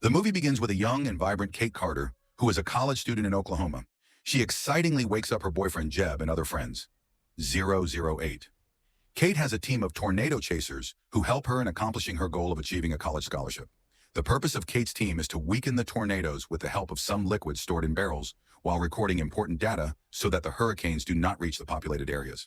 The movie begins with a young and vibrant Kate Carter, who is a college student in Oklahoma. She excitingly wakes up her boyfriend Jeb and other friends. 008. Kate has a team of tornado chasers who help her in accomplishing her goal of achieving a college scholarship. The purpose of Kate's team is to weaken the tornadoes with the help of some liquid stored in barrels while recording important data so that the hurricanes do not reach the populated areas.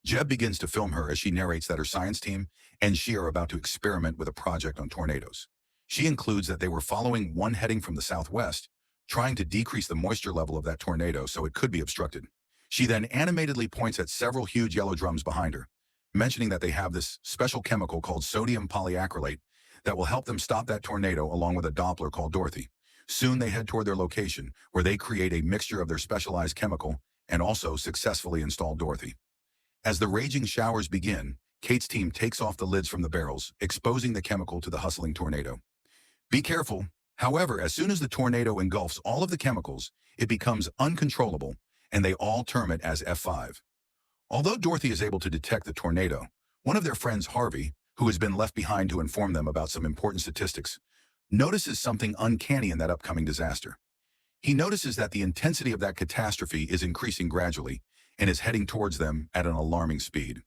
Jeb begins to film her as she narrates that her science team and she are about to experiment with a project on tornadoes. She includes that they were following one heading from the southwest, trying to decrease the moisture level of that tornado so it could be obstructed. She then animatedly points at several huge yellow drums behind her, mentioning that they have this special chemical called sodium polyacrylate that will help them stop that tornado along with a Doppler called Dorothy. Soon they head toward their location, where they create a mixture of their specialized chemical and also successfully install Dorothy. As the raging showers begin, Kate's team takes off the lids from the barrels, exposing the chemical to the hustling tornado. Be careful. However, as soon as the tornado engulfs all of the chemicals, it becomes uncontrollable, and they all term it as F5. Although Dorothy is able to detect the tornado, one of their friends, Harvey, who has been left behind to inform them about some important statistics, notices something uncanny in that upcoming disaster. He notices that the intensity of that catastrophe is increasing gradually and is heading towards them at an alarming speed.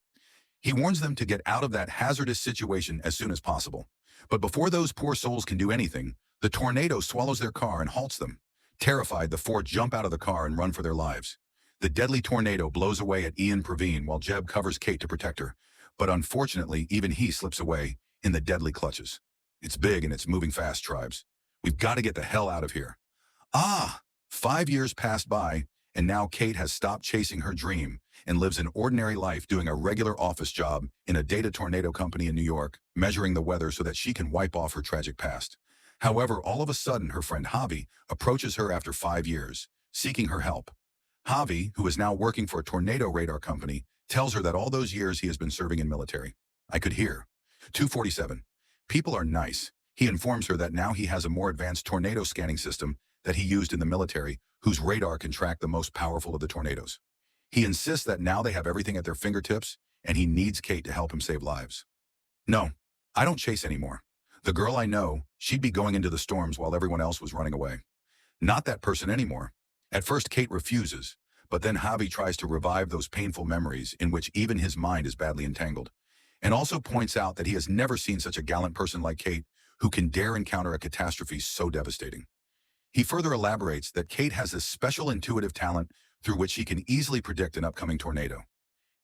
He warns them to get out of that hazardous situation as soon as possible. But before those poor souls can do anything, the tornado swallows their car and halts them. Terrified, the four jump out of the car and run for their lives. The deadly tornado blows away at Ian Praveen while Jeb covers Kate to protect her. But unfortunately, even he slips away in the deadly clutches. It's big and it's moving fast, tribes. We've got to get the hell out of here. 5 years passed by, and now Kate has stopped chasing her dream and lives an ordinary life doing a regular office job in a data tornado company in New York, measuring the weather so that she can wipe off her tragic past. However, all of a sudden, her friend Javi approaches her after 5 years, seeking her help. Javi, who is now working for a tornado radar company, tells her that all those years he has been serving in military. I could hear. 247. People are nice. He informs her that now he has a more advanced tornado scanning system that he used in the military, whose radar can track the most powerful of the tornadoes. He insists that now they have everything at their fingertips, and he needs Kate to help him save lives. No, I don't chase anymore. The girl I know, she'd be going into the storms while everyone else was running away. Not that person anymore. At first, Kate refuses, but then Javi tries to revive those painful memories in which even his mind is badly entangled, and also points out that he has never seen such a gallant person like Kate who can dare encounter a catastrophe so devastating. He further elaborates that Kate has this special intuitive talent through which she can easily predict an upcoming tornado.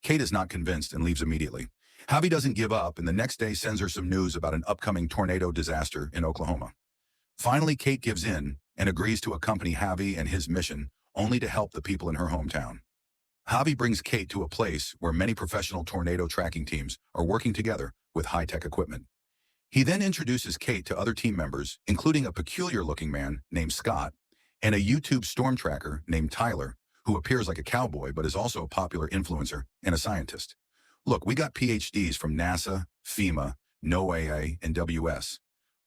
Kate is not convinced and leaves immediately. Javi doesn't give up, and the next day sends her some news about an upcoming tornado disaster in Oklahoma. Finally, Kate gives in and agrees to accompany Javi and his mission, only to help the people in her hometown. Javi brings Kate to a place where many professional tornado tracking teams are working together with high-tech equipment. He then introduces Kate to other team members, including a peculiar-looking man named Scott and a YouTube storm tracker named Tyler, who appears like a cowboy but is also a popular influencer and a scientist. Look, we got PhDs from NASA, FEMA, NOAA, and WS.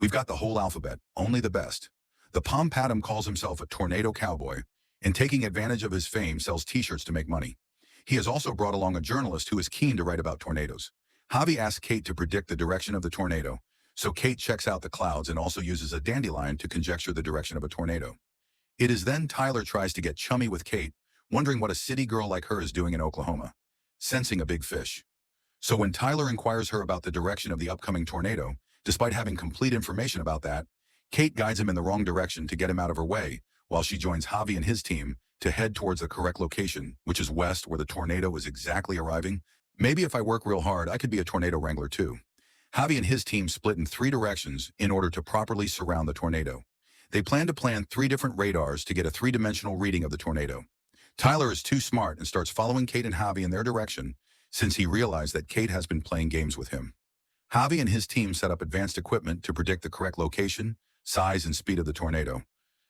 We've got the whole alphabet, only the best. The Pompatum calls himself a tornado cowboy, and taking advantage of his fame sells t-shirts to make money. He has also brought along a journalist who is keen to write about tornadoes. Javi asks Kate to predict the direction of the tornado, so Kate checks out the clouds and also uses a dandelion to conjecture the direction of a tornado. It is then Tyler tries to get chummy with Kate, wondering what a city girl like her is doing in Oklahoma, sensing a big fish. So when Tyler inquires her about the direction of the upcoming tornado, despite having complete information about that, Kate guides him in the wrong direction to get him out of her way, while she joins Javi and his team to head towards the correct location, which is west, where the tornado is exactly arriving. Maybe if I work real hard, I could be a tornado wrangler too. Javi and his team split in 3 directions in order to properly surround the tornado. They plan to plant 3 different radars to get a 3-dimensional reading of the tornado. Tyler is too smart and starts following Kate and Javi in their direction, since he realized that Kate has been playing games with him. Javi and his team set up advanced equipment to predict the correct location, size, and speed of the tornado.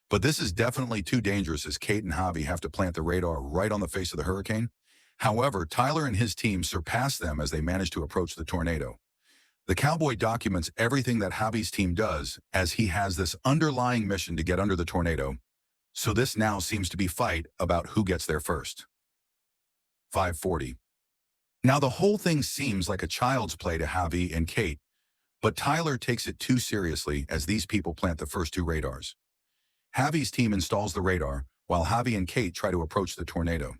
But this is definitely too dangerous, as Kate and Javi have to plant the radar right on the face of the hurricane. However, Tyler and his team surpass them as they manage to approach the tornado. The cowboy documents everything that Javi's team does, as he has this underlying mission to get under the tornado. So this now seems to be fight about who gets there first. 540. Now the whole thing seems like a child's play to Javi and Kate, But Tyler takes it too seriously as these people plant the first two radars. Javi's team installs the radar, while Javi and Kate try to approach the tornado.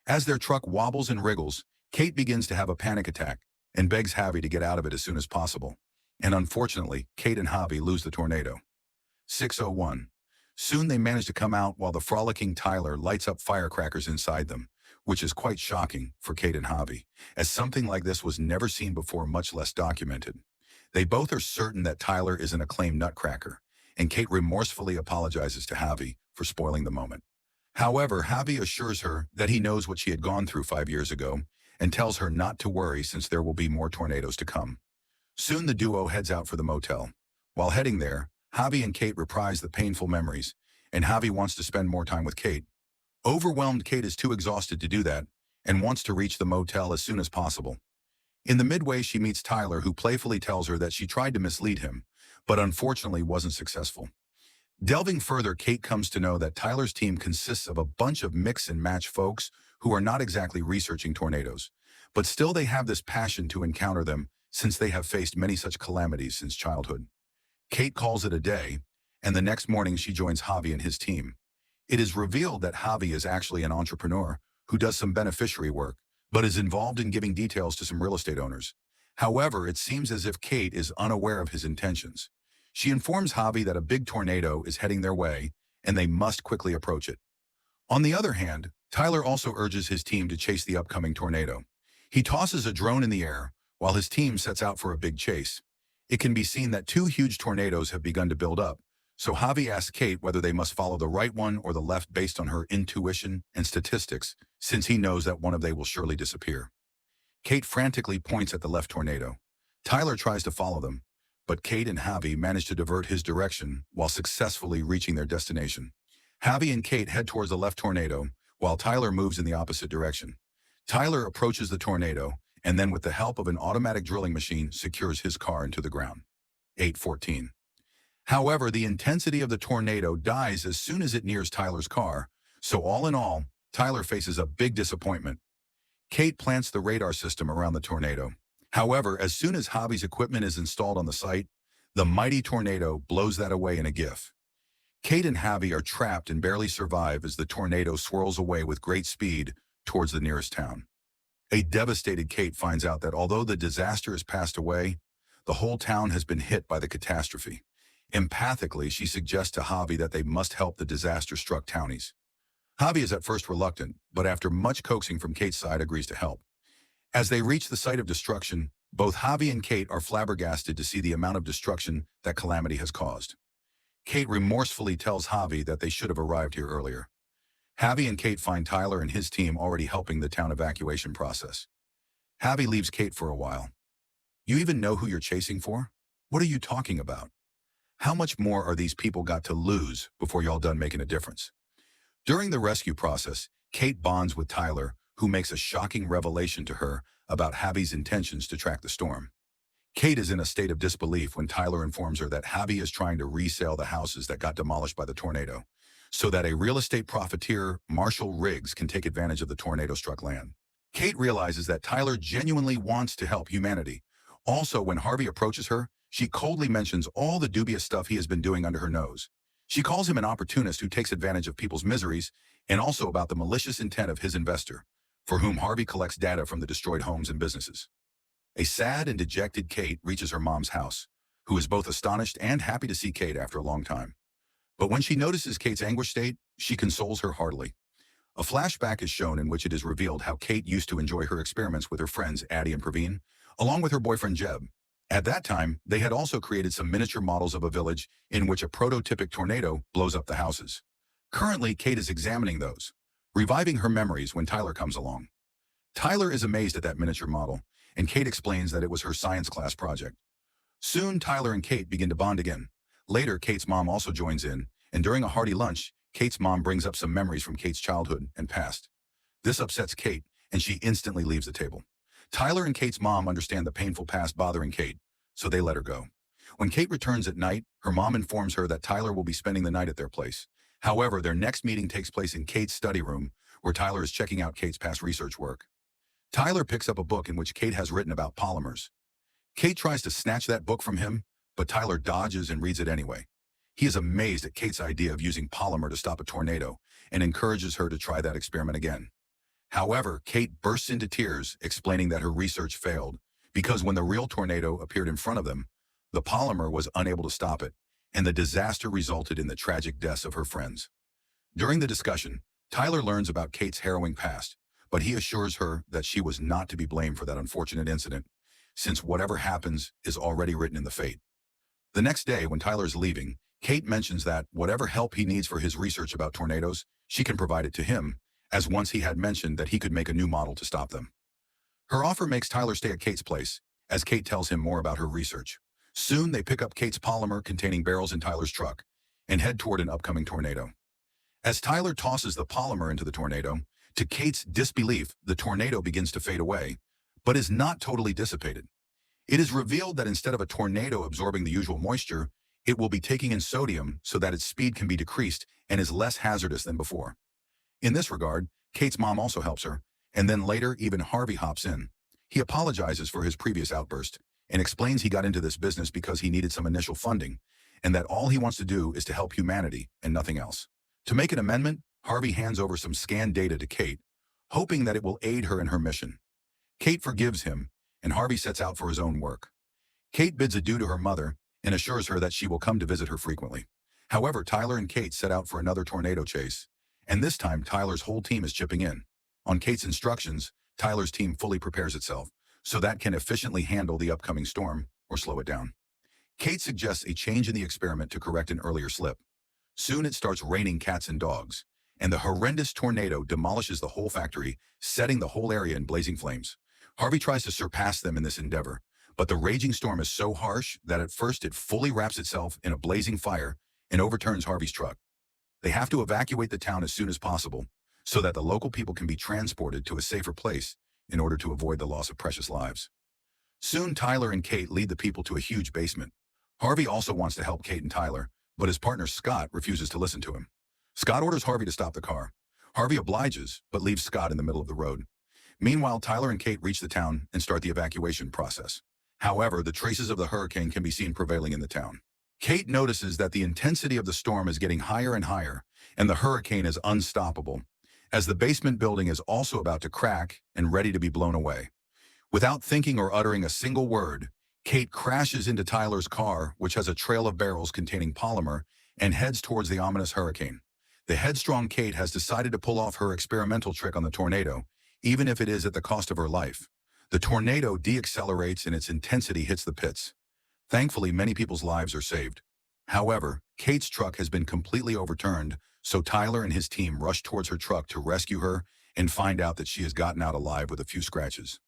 As their truck wobbles and wriggles, Kate begins to have a panic attack and begs Javi to get out of it as soon as possible. And unfortunately, Kate and Javi lose the tornado. 6:01. Soon they manage to come out while the frolicking Tyler lights up firecrackers inside them, which is quite shocking for Kate and Javi, as something like this was never seen before, much less documented. They both are certain that Tyler is an acclaimed nutcracker, and Kate remorsefully apologizes to Javi for spoiling the moment. However, Javi assures her that he knows what she had gone through 5 years ago and tells her not to worry since there will be more tornadoes to come. Soon the duo heads out for the motel. While heading there, Javi and Kate reprise the painful memories, and Javi wants to spend more time with Kate. Overwhelmed, Kate is too exhausted to do that and wants to reach the motel as soon as possible. In the midway, she meets Tyler, who playfully tells her that she tried to mislead him, but unfortunately wasn't successful. Delving further, Kate comes to know that Tyler's team consists of a bunch of mix and match folks who are not exactly researching tornadoes, but still they have this passion to encounter them since they have faced many such calamities since childhood. Kate calls it a day, and the next morning she joins Javi and his team. It is revealed that Javi is actually an entrepreneur who does some beneficiary work, but is involved in giving details to some real estate owners. However, it seems as if Kate is unaware of his intentions. She informs Javi that a big tornado is heading their way, and they must quickly approach it. On the other hand, Tyler also urges his team to chase the upcoming tornado. He tosses a drone in the air, while his team sets out for a big chase. It can be seen that two huge tornadoes have begun to build up, so Javi asks Kate whether they must follow the right one or the left based on her intuition and statistics, since he knows that one of they will surely disappear. Kate frantically points at the left tornado. Tyler tries to follow them, but Kate and Javi manage to divert his direction while successfully reaching their destination. Javi and Kate head towards the left tornado, while Tyler moves in the opposite direction. Tyler approaches the tornado, and then with the help of an automatic drilling machine, secures his car into the ground. 8:14. However, the intensity of the tornado dies as soon as it nears Tyler's car, so all in all, Tyler faces a big disappointment. Kate plants the radar system around the tornado. However, as soon as Javi's equipment is installed on the site, the mighty tornado blows that away in a giff. Kate and Javi are trapped and barely survive as the tornado swirls away with great speed towards the nearest town. A devastated Kate finds out that although the disaster has passed away, the whole town has been hit by the catastrophe. Empathically, she suggests to Javi that they must help the disaster-struck townies. Javi is at first reluctant, but after much coaxing from Kate's side agrees to help. As they reach the site of destruction, both Javi and Kate are flabbergasted to see the amount of destruction that calamity has caused. Kate remorsefully tells Javi that they should have arrived here earlier. Javi and Kate find Tyler and his team already helping the town evacuation process. Javi leaves Kate for a while. "You even know who you're chasing for? What are you talking about? How much more are these people got to lose before y'all done making a difference?" During the rescue process, Kate bonds with Tyler, who makes a shocking revelation to her about Javi's intentions to track the storm. Kate is in a state of disbelief when Tyler informs her that Javi is trying to resell the houses that got demolished by the tornado, so that a real estate profiteer, Marshall Riggs, can take advantage of the tornado-struck land. Kate realizes that Tyler genuinely wants to help humanity. Also, when Harvey approaches her, she coldly mentions all the dubious stuff he has been doing under her nose. She calls him an opportunist who takes advantage of people's miseries, and also about the malicious intent of his investor, for whom Harvey collects data from the destroyed homes and businesses. A sad and dejected Kate reaches her mom's house, who is both astonished and happy to see Kate after a long time. But when she notices Kate's anguished state, she consoles her heartily. A flashback is shown in which it is revealed how Kate used to enjoy her experiments with her friends Addie and Praveen, along with her boyfriend Jeb. At that time, they had also created some miniature models of a village in which a prototypic tornado blows up the houses. Currently, Kate is examining those, reviving her memories when Tyler comes along. Tyler is amazed at that miniature model, and Kate explains that it was her science class project. Soon, Tyler and Kate begin to bond again. Later, Kate's mom also joins in, and during a hearty lunch, Kate's mom brings up some memories from Kate's childhood and past. This upsets Kate, and she instantly leaves the table. Tyler and Kate's mom understand the painful past bothering Kate, so they let her go. When Kate returns at night, her mom informs her that Tyler will be spending the night at their place. However, their next meeting takes place in Kate's study room, where Tyler is checking out Kate's past research work. Tyler picks up a book in which Kate has written about polymers. Kate tries to snatch that book from him, but Tyler dodges and reads it anyway. He is amazed at Kate's idea of using polymer to stop a tornado and encourages her to try that experiment again. However, Kate bursts into tears, explaining that her research failed because when the real tornado appeared in front of them, the polymer was unable to stop it, and the disaster resulted in the tragic deaths of her friends. During the discussion, Tyler learns about Kate's harrowing past, but he assures her that she was not to be blamed for that unfortunate incident, since whatever happens is already written in the fate. The next day, when Tyler is leaving, Kate mentions that whatever help he needs for his research about tornadoes, she can provide it to him, as once he had mentioned that he could make a new model to stop them. Her offer makes Tyler stay at Kate's place, as Kate tells him more about her research. Soon, they pick up Kate's polymer containing barrels in Tyler's truck and head toward an upcoming tornado. As Tyler tosses the polymer into the tornado, to Kate's disbelief, the tornado begins to fade away, but is not totally dissipated. It is revealed that instead of a tornado absorbing the usual moisture, it will be taking in sodium so that its speed can be decreased and is less hazardous than before. In this regard, Kate's mom also helps her, and then later even Harvey hops in. He apologizes for his previous outburst and explains he got into this business because he needed some initial funding, and that all he wants to do is to help humanity and nothing else. To make an amendment, Harvey hands over some scanned data to Kate, hoping that it will aid her in her mission. Kate forgives him, and Harvey sets out for his own work. Kate bids adieu to her mother and assures her that she will come to visit her frequently. However, Tyler and Kate set out for another tornado chase, and this time Tyler's whole team is chipping in. On Kate's instructions, Tyler's team fully prepares itself so that can efficiently handle the upcoming storm or slow it down. Kate suggests a change in the experiment to correct an earlier slip. Soon it starts raining cats and dogs, and the horrendous tornado demolishes the whole factory, setting the whole area in blazing flames. Harvey tries to surpass them in this endeavor, but the raging storm is so harsh that at first it fully wraps itself in a blazing fire and overturns Harvey's truck. They have to evacuate the town as soon as possible so that the local people can be transported to a safer place in order to avoid the loss of precious lives. Soon Tyler and Kate lead the people to a huge basement. Harvey also wants to help Kate and Tyler, but his partner Scott refuses to listen to him. Scott orders Harvey to stop the car. Harvey obliges, but leaves Scott in the middle of the road. Meanwhile, Tyler and Kate reach the town and start the evacuation process. However, the traces of the hurricane can be seen prevailing in the town. Kate notices that the intensity of the storm is getting higher and higher, and the hurricane is unstoppable, as the basement building is also about to crack and ready to be blown away. Without thinking or uttering a single word, Kate crashes into Tyler's car, which has a trail of barrels containing polymer, and heads towards the ominous hurricane. The headstrong Kate has decided to pull off her experimental trick on the tornado, even if it is at the cost of her life. The tornado deaccelerates and its intensity hits the pits. Thankfully, many people's lives are saved. However, Kate's truck has been completely overturned, so Tyler and his team rush towards her truck to rescue her and find out that she has gotten out alive with a few scratches.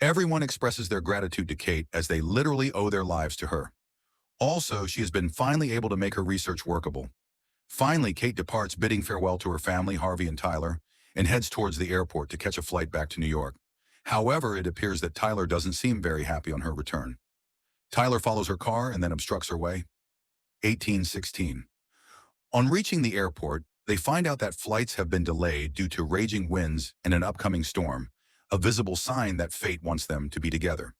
Everyone expresses their gratitude to Kate as they literally owe their lives to her. Also, she has been finally able to make her research workable. Finally, Kate departs bidding farewell to her family, Harvey and Tyler, and heads towards the airport to catch a flight back to New York. However, it appears that Tyler doesn't seem very happy on her return. Tyler follows her car and then obstructs her way. 1816. On reaching the airport, they find out that flights have been delayed due to raging winds and an upcoming storm, a visible sign that fate wants them to be together.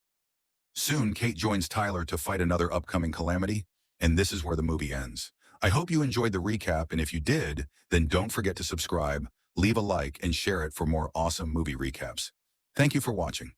Soon, Kate joins Tyler to fight another upcoming calamity, and this is where the movie ends. I hope you enjoyed the recap, and if you did, then don't forget to subscribe, leave a like, and share it for more awesome movie recaps. Thank you for watching.